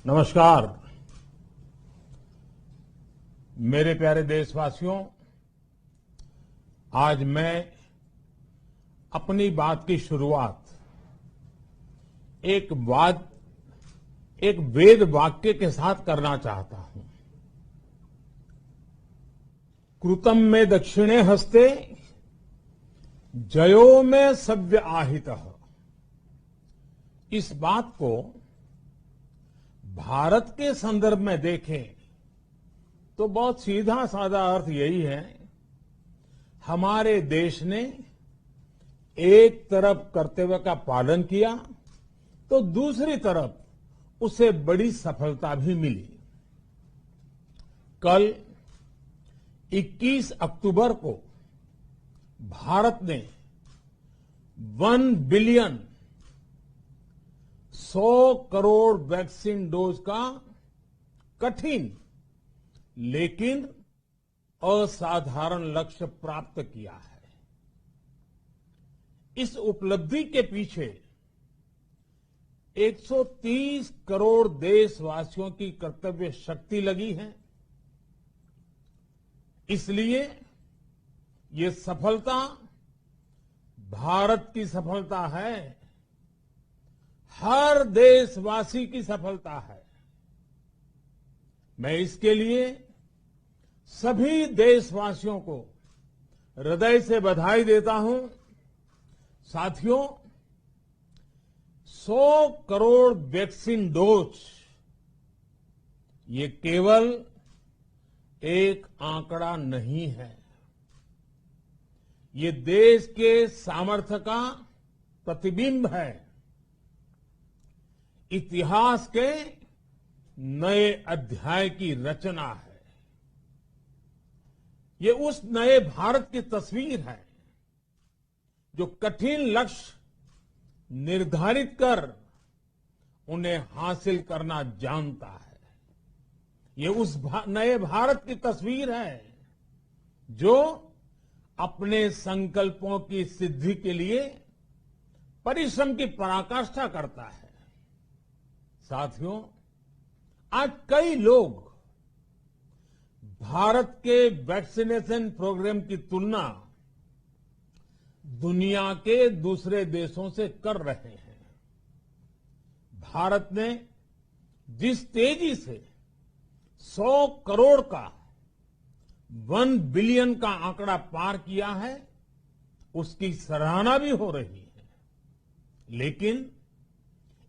नमस्कार। मेरे प्यारे देशवासियों, आज मैं अपनी बात की शुरुआत एक वेद वाक्य के साथ करना चाहता हूं। कृतम में दक्षिणे हस्ते जयो में सव्य आहितः। इस बात को भारत के संदर्भ में देखें तो बहुत सीधा साधा अर्थ यही है, हमारे देश ने एक तरफ कर्तव्य का पालन किया तो दूसरी तरफ उसे बड़ी सफलता भी मिली। कल 21 अक्टूबर को भारत ने 1 बिलियन 100 करोड़ वैक्सीन डोज का कठिन लेकिन असाधारण लक्ष्य प्राप्त किया है। इस उपलब्धि के पीछे 130 करोड़ देशवासियों की कर्तव्य शक्ति लगी है। इसलिए ये सफलता भारत की सफलता है, हर देशवासी की सफलता है। मैं इसके लिए सभी देशवासियों को हृदय से बधाई देता हूं। साथियों, 100 करोड़ वैक्सीन डोज ये केवल एक आंकड़ा नहीं है, ये देश के सामर्थ्य का प्रतिबिंब है, इतिहास के नए अध्याय की रचना है। ये उस नए भारत की तस्वीर है जो कठिन लक्ष्य निर्धारित कर उन्हें हासिल करना जानता है। ये उस नए भारत की तस्वीर है जो अपने संकल्पों की सिद्धि के लिए परिश्रम की पराकाष्ठा करता है। साथियों, आज कई लोग भारत के वैक्सीनेशन प्रोग्राम की तुलना दुनिया के दूसरे देशों से कर रहे हैं। भारत ने जिस तेजी से 100 करोड़ का 1 बिलियन का आंकड़ा पार किया है, उसकी सराहना भी हो रही है। लेकिन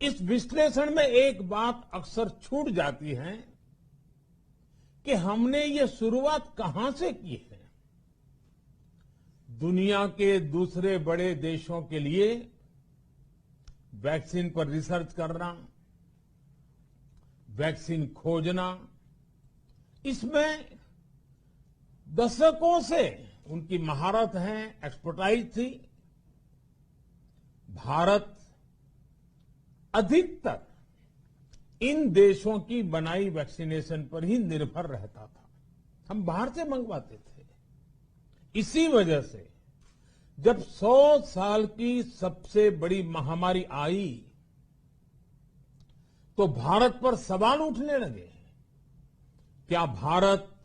इस विश्लेषण में एक बात अक्सर छूट जाती है कि हमने ये शुरुआत कहां से की है। दुनिया के दूसरे बड़े देशों के लिए वैक्सीन पर रिसर्च करना, वैक्सीन खोजना, इसमें दशकों से उनकी महारत है, एक्सपर्टाइज थी। भारत अधिकतर इन देशों की बनाई वैक्सीनेशन पर ही निर्भर रहता था। हम बाहर से मंगवाते थे। इसी वजह से जब 100 साल की सबसे बड़ी महामारी आई तो भारत पर सवाल उठने लगे, क्या भारत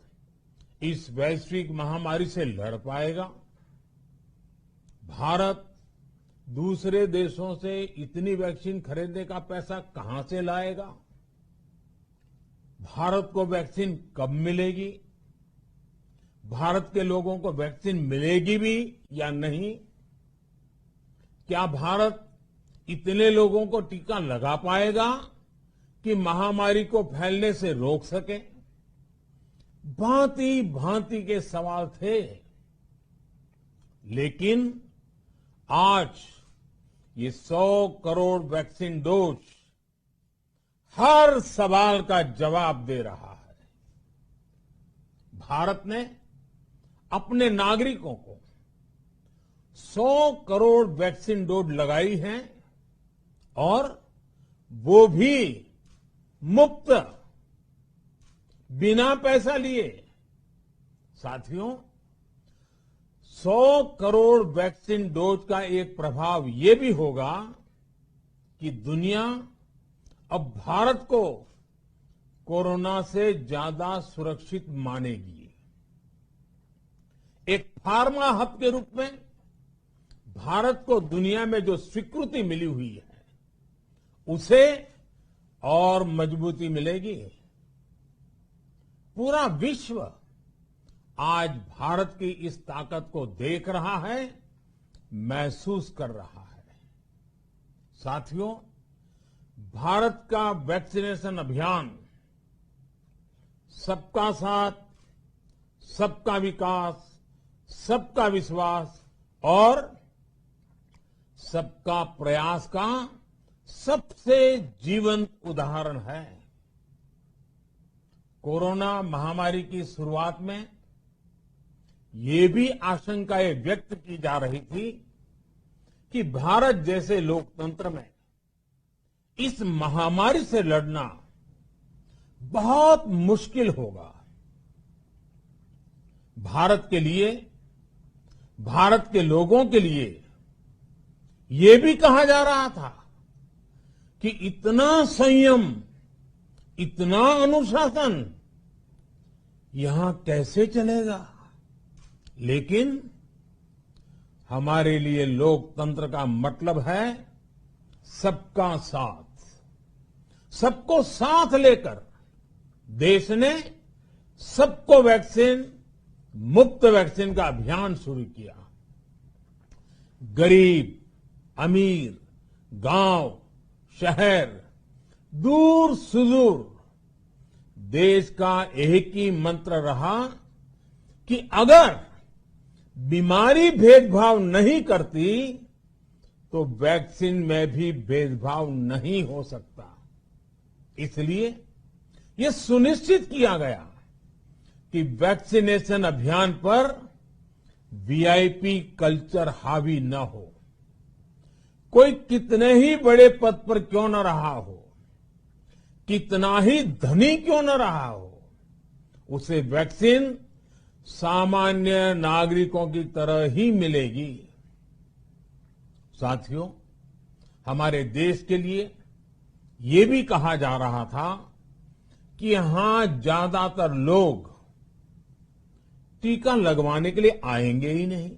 इस वैश्विक महामारी से लड़ पाएगा? भारत दूसरे देशों से इतनी वैक्सीन खरीदने का पैसा कहां से लाएगा? भारत को वैक्सीन कब मिलेगी? भारत के लोगों को वैक्सीन मिलेगी भी या नहीं? क्या भारत इतने लोगों को टीका लगा पाएगा कि महामारी को फैलने से रोक सके? भांति भांति के सवाल थे। लेकिन आज ये 100 करोड़ वैक्सीन डोज हर सवाल का जवाब दे रहा है। भारत ने अपने नागरिकों को 100 करोड़ वैक्सीन डोज लगाई है और वो भी मुफ्त, बिना पैसा लिए। साथियों, 100 करोड़ वैक्सीन डोज का एक प्रभाव ये भी होगा कि दुनिया अब भारत को कोरोना से ज्यादा सुरक्षित मानेगी। एक फार्मा हब के रूप में भारत को दुनिया में जो स्वीकृति मिली हुई है, उसे और मजबूती मिलेगी। पूरा विश्व आज भारत की इस ताकत को देख रहा है, महसूस कर रहा है। साथियों, भारत का वैक्सीनेशन अभियान सबका साथ, सबका विकास, सबका विश्वास और सबका प्रयास का सबसे जीवंत उदाहरण है। कोरोना महामारी की शुरुआत में ये भी आशंकाएं व्यक्त की जा रही थी कि भारत जैसे लोकतंत्र में इस महामारी से लड़ना बहुत मुश्किल होगा। भारत के लिए, भारत के लोगों के लिए ये भी कहा जा रहा था कि इतना संयम, इतना अनुशासन यहां कैसे चलेगा। लेकिन हमारे लिए लोकतंत्र का मतलब है सबका साथ। सबको साथ लेकर देश ने सबको वैक्सीन, मुफ्त वैक्सीन का अभियान शुरू किया। गरीब, अमीर, गांव, शहर, दूर सुदूर, देश का एक ही मंत्र रहा कि अगर बीमारी भेदभाव नहीं करती तो वैक्सीन में भी भेदभाव नहीं हो सकता। इसलिए यह सुनिश्चित किया गया कि वैक्सीनेशन अभियान पर वीआईपी कल्चर हावी न हो। कोई कितने ही बड़े पद पर क्यों न रहा हो, कितना ही धनी क्यों न रहा हो, उसे वैक्सीन सामान्य नागरिकों की तरह ही मिलेगी। साथियों, हमारे देश के लिए ये भी कहा जा रहा था कि यहां ज्यादातर लोग टीका लगवाने के लिए आएंगे ही नहीं।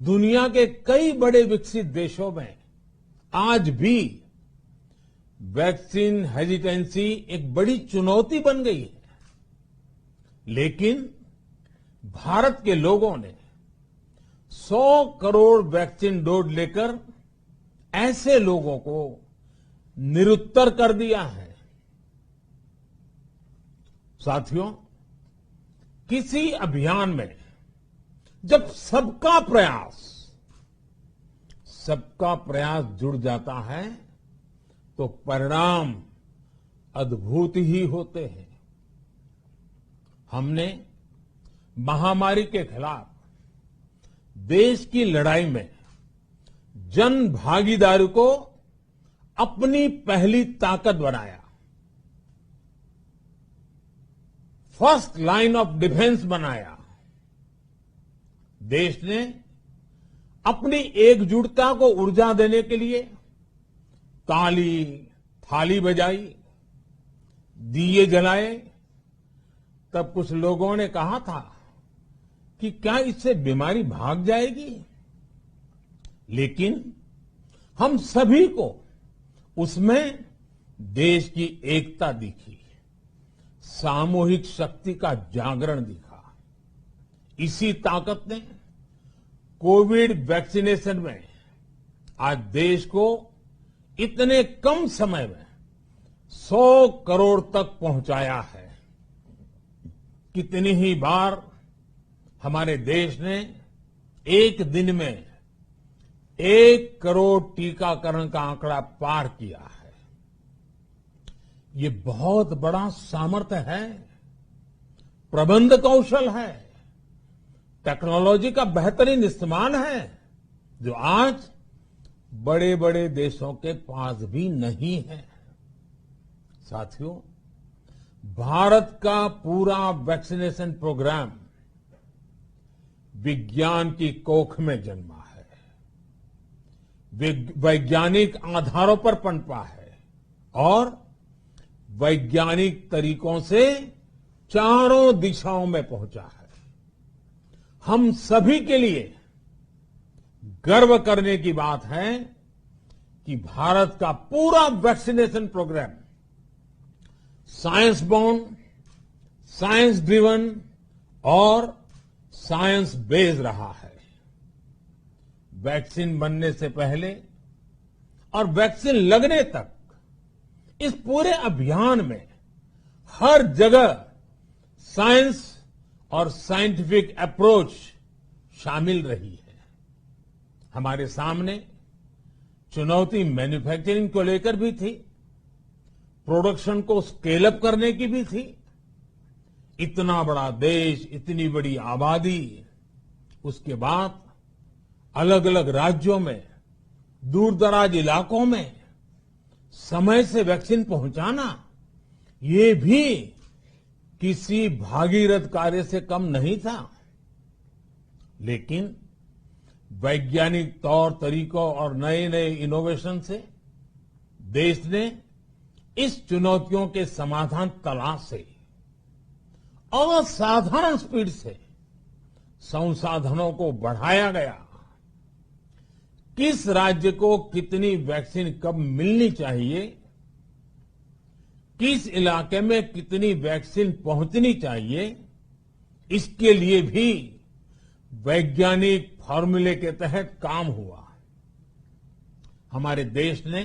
दुनिया के कई बड़े विकसित देशों में आज भी वैक्सीन हेजिटेंसी एक बड़ी चुनौती बन गई है। लेकिन भारत के लोगों ने 100 करोड़ वैक्सीन डोज लेकर ऐसे लोगों को निरुत्तर कर दिया है। साथियों, किसी अभियान में जब सबका प्रयास जुड़ जाता है तो परिणाम अद्भुत ही होते हैं। हमने महामारी के खिलाफ देश की लड़ाई में जन भागीदारी को अपनी पहली ताकत बनाया। फर्स्ट लाइन ऑफ डिफेंस बनाया। देश ने अपनी एकजुटता को ऊर्जा देने के लिए ताली, थाली बजाई, दिए जलाए। तब कुछ लोगों ने कहा था कि क्या इससे बीमारी भाग जाएगी? लेकिन हम सभी को उसमें देश की एकता दिखी, सामूहिक शक्ति का जागरण दिखा। इसी ताकत ने कोविड वैक्सीनेशन में आज देश को इतने कम समय में 100 करोड़ तक पहुंचाया है। कितनी ही बार हमारे देश ने एक दिन में 1 करोड़ टीकाकरण का आंकड़ा पार किया है। ये बहुत बड़ा सामर्थ्य है, प्रबंध कौशल है, टेक्नोलॉजी का बेहतरीन इस्तेमाल है, जो आज बड़े बड़े देशों के पास भी नहीं है। साथियों, भारत का पूरा वैक्सीनेशन प्रोग्राम विज्ञान की कोख में जन्मा है, वैज्ञानिक आधारों पर पनपा है और वैज्ञानिक तरीकों से चारों दिशाओं में पहुंचा है। हम सभी के लिए गर्व करने की बात है कि भारत का पूरा vaccination program science born, science driven और साइंस बेस्ड रहा है। वैक्सीन बनने से पहले और वैक्सीन लगने तक इस पूरे अभियान में हर जगह साइंस और साइंटिफिक अप्रोच शामिल रही है। हमारे सामने चुनौती मैन्युफैक्चरिंग को लेकर भी थी, प्रोडक्शन को स्केल अप करने की भी थी। इतना बड़ा देश, इतनी बड़ी आबादी, उसके बाद अलग अलग राज्यों में, दूर दराज इलाकों में समय से वैक्सीन पहुंचाना, ये भी किसी भागीरथ कार्य से कम नहीं था। लेकिन वैज्ञानिक तौर तरीकों और नए नए इनोवेशन से देश ने इस चुनौतियों के समाधान तलाशे असाधारण स्पीड से संसाधनों को बढ़ाया गया। किस राज्य को कितनी वैक्सीन कब मिलनी चाहिए, किस इलाके में कितनी वैक्सीन पहुंचनी चाहिए, इसके लिए भी वैज्ञानिक फॉर्मूले के तहत काम हुआ। हमारे देश ने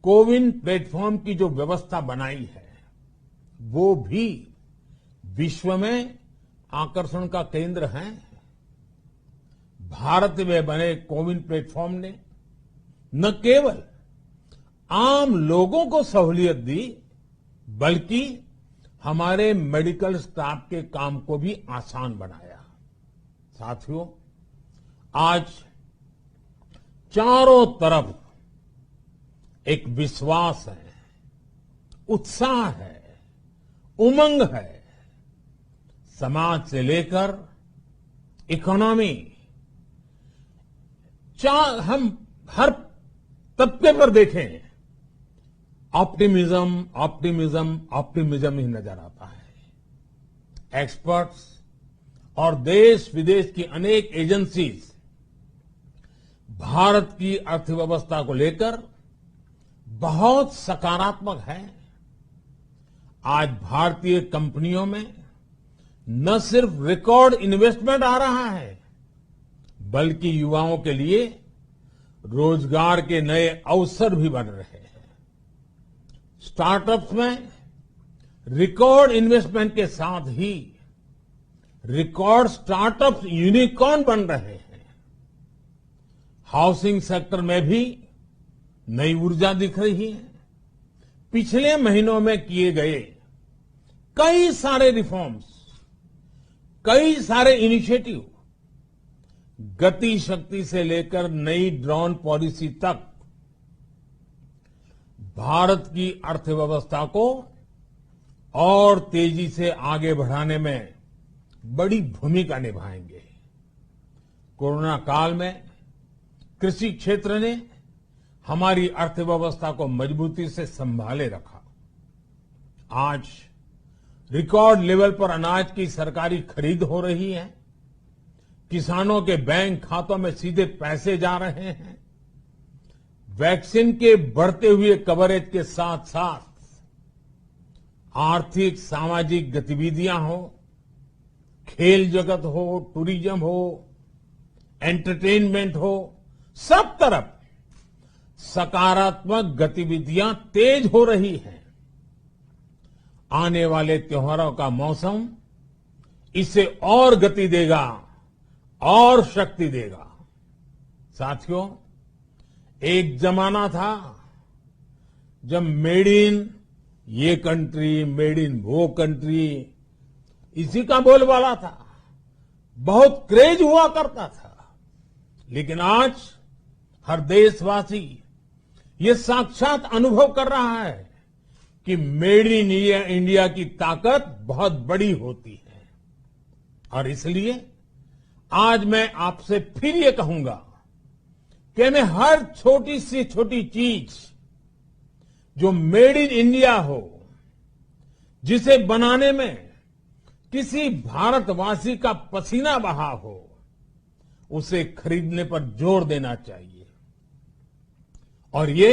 कोविन प्लेटफॉर्म की जो व्यवस्था बनाई है, वो भी विश्व में आकर्षण का केंद्र है। भारत में बने कोविन प्लेटफॉर्म ने न केवल आम लोगों को सहूलियत दी, बल्कि हमारे मेडिकल स्टाफ के काम को भी आसान बनाया। साथियों, आज चारों तरफ एक विश्वास है, उत्साह है, उमंग है। समाज से लेकर इकोनॉमी, हम हर तबके पर देखें, ऑप्टिमिज्म, ऑप्टिमिज्म, ऑप्टिमिज्म ही नजर आता है। एक्सपर्ट्स और देश विदेश की अनेक एजेंसीज भारत की अर्थव्यवस्था को लेकर बहुत सकारात्मक है। आज भारतीय कंपनियों में न सिर्फ रिकॉर्ड इन्वेस्टमेंट आ रहा है, बल्कि युवाओं के लिए रोजगार के नए अवसर भी बन रहे हैं। स्टार्टअप्स में रिकॉर्ड इन्वेस्टमेंट के साथ ही रिकॉर्ड स्टार्टअप्स यूनिकॉर्न बन रहे हैं। हाउसिंग सेक्टर में भी नई ऊर्जा दिख रही है। पिछले महीनों में किए गए कई सारे रिफॉर्म्स, कई सारे इनिशिएटिव, गति शक्ति से लेकर नई ड्रोन पॉलिसी तक भारत की अर्थव्यवस्था को और तेजी से आगे बढ़ाने में बड़ी भूमिका निभाएंगे। कोरोना काल में कृषि क्षेत्र ने हमारी अर्थव्यवस्था को मजबूती से संभाले रखा। आज रिकॉर्ड लेवल पर अनाज की सरकारी खरीद हो रही है। किसानों के बैंक खातों में सीधे पैसे जा रहे हैं। वैक्सीन के बढ़ते हुए कवरेज के साथ साथ आर्थिक सामाजिक गतिविधियां हो, खेल जगत हो, टूरिज्म हो, एंटरटेनमेंट हो, सब तरफ सकारात्मक गतिविधियां तेज हो रही हैं। आने वाले त्योहारों का मौसम इसे और गति देगा और शक्ति देगा। साथियों, एक जमाना था जब मेड इन ये कंट्री, मेड इन वो कंट्री, इसी का बोलबाला था, बहुत क्रेज हुआ करता था। लेकिन आज हर देशवासी ये साक्षात अनुभव कर रहा है कि मेड इन इंडिया की ताकत बहुत बड़ी होती है। और इसलिए आज मैं आपसे फिर ये कहूंगा कि हमें हर छोटी से छोटी चीज जो मेड इन इंडिया हो, जिसे बनाने में किसी भारतवासी का पसीना बहा हो, उसे खरीदने पर जोर देना चाहिए। और ये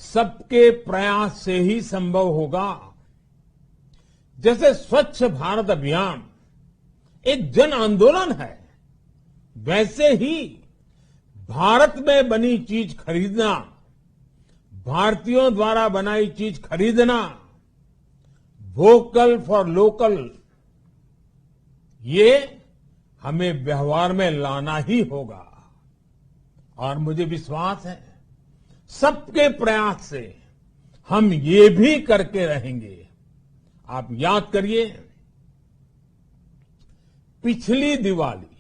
सबके प्रयास से ही संभव होगा। जैसे स्वच्छ भारत अभियान एक जन आंदोलन है, वैसे ही भारत में बनी चीज खरीदना, भारतीयों द्वारा बनाई चीज खरीदना, वोकल फॉर लोकल, ये हमें व्यवहार में लाना ही होगा। और मुझे विश्वास है सबके प्रयास से हम ये भी करके रहेंगे। आप याद करिए, पिछली दिवाली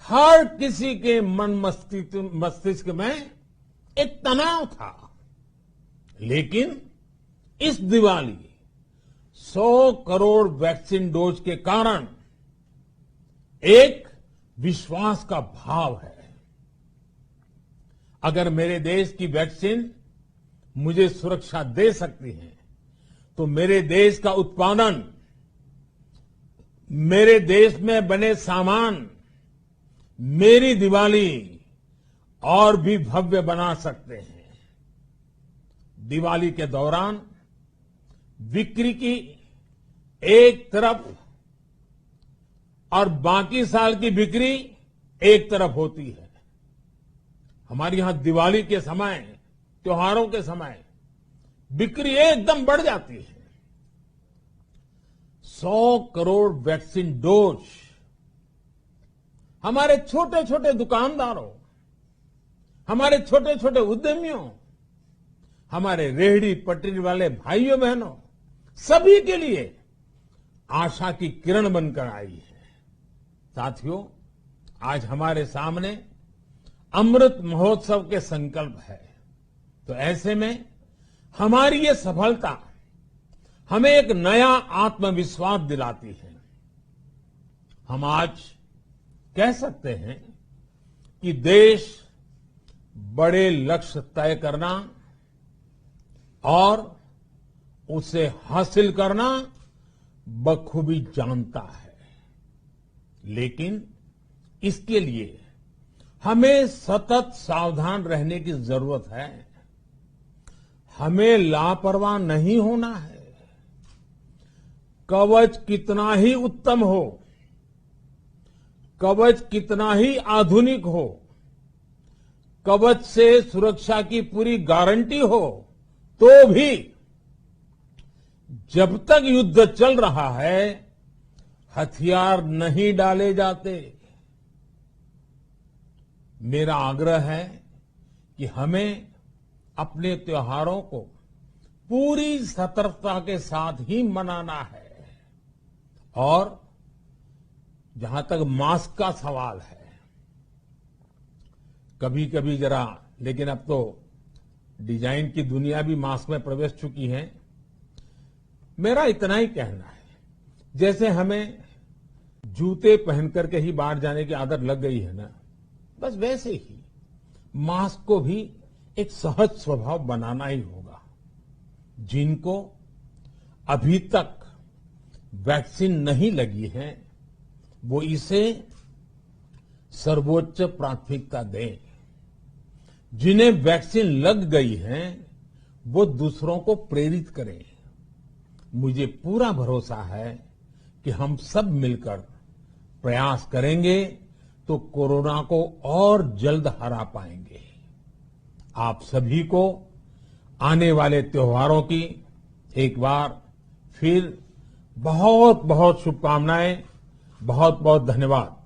हर किसी के मन मस्तिष्क में एक तनाव था, लेकिन इस दिवाली 100 करोड़ वैक्सीन डोज के कारण एक विश्वास का भाव है। अगर मेरे देश की वैक्सीन मुझे सुरक्षा दे सकती है, तो मेरे देश का उत्पादन, मेरे देश में बने सामान मेरी दिवाली और भी भव्य बना सकते हैं। दिवाली के दौरान बिक्री की एक तरफ और बाकी साल की बिक्री एक तरफ होती है। हमारे यहां दिवाली के समय, त्योहारों के समय बिक्री एकदम बढ़ जाती है। 100 करोड़ वैक्सीन डोज हमारे छोटे छोटे दुकानदारों, हमारे छोटे छोटे उद्यमियों, हमारे रेहड़ी पटरी वाले भाइयों बहनों, सभी के लिए आशा की किरण बनकर आई है। साथियों, आज हमारे सामने अमृत महोत्सव के संकल्प है, तो ऐसे में हमारी ये सफलता हमें एक नया आत्मविश्वास दिलाती है। हम आज कह सकते हैं कि देश बड़े लक्ष्य तय करना और उसे हासिल करना बखूबी जानता है, लेकिन इसके लिए हमें सतत सावधान रहने की जरूरत है। हमें लापरवाह नहीं होना है। कवच कितना ही उत्तम हो, कवच कितना ही आधुनिक हो, कवच से सुरक्षा की पूरी गारंटी हो, तो भी जब तक युद्ध चल रहा है, हथियार नहीं डाले जाते। मेरा आग्रह है कि हमें अपने त्योहारों को पूरी सतर्कता के साथ ही मनाना है। और जहां तक मास्क का सवाल है, कभी कभी जरा, लेकिन अब तो डिजाइन की दुनिया भी मास्क में प्रवेश चुकी है। मेरा इतना ही कहना है, जैसे हमें जूते पहन करके ही बाहर जाने की आदत लग गई है ना, बस वैसे ही मास्क को भी एक सहज स्वभाव बनाना ही होगा। जिनको अभी तक वैक्सीन नहीं लगी है, वो इसे सर्वोच्च प्राथमिकता दें। जिन्हें वैक्सीन लग गई है, वो दूसरों को प्रेरित करें। मुझे पूरा भरोसा है कि हम सब मिलकर प्रयास करेंगे तो कोरोना को और जल्द हरा पाएंगे। आप सभी को आने वाले त्योहारों की एक बार फिर बहुत बहुत शुभकामनाएं, बहुत बहुत धन्यवाद।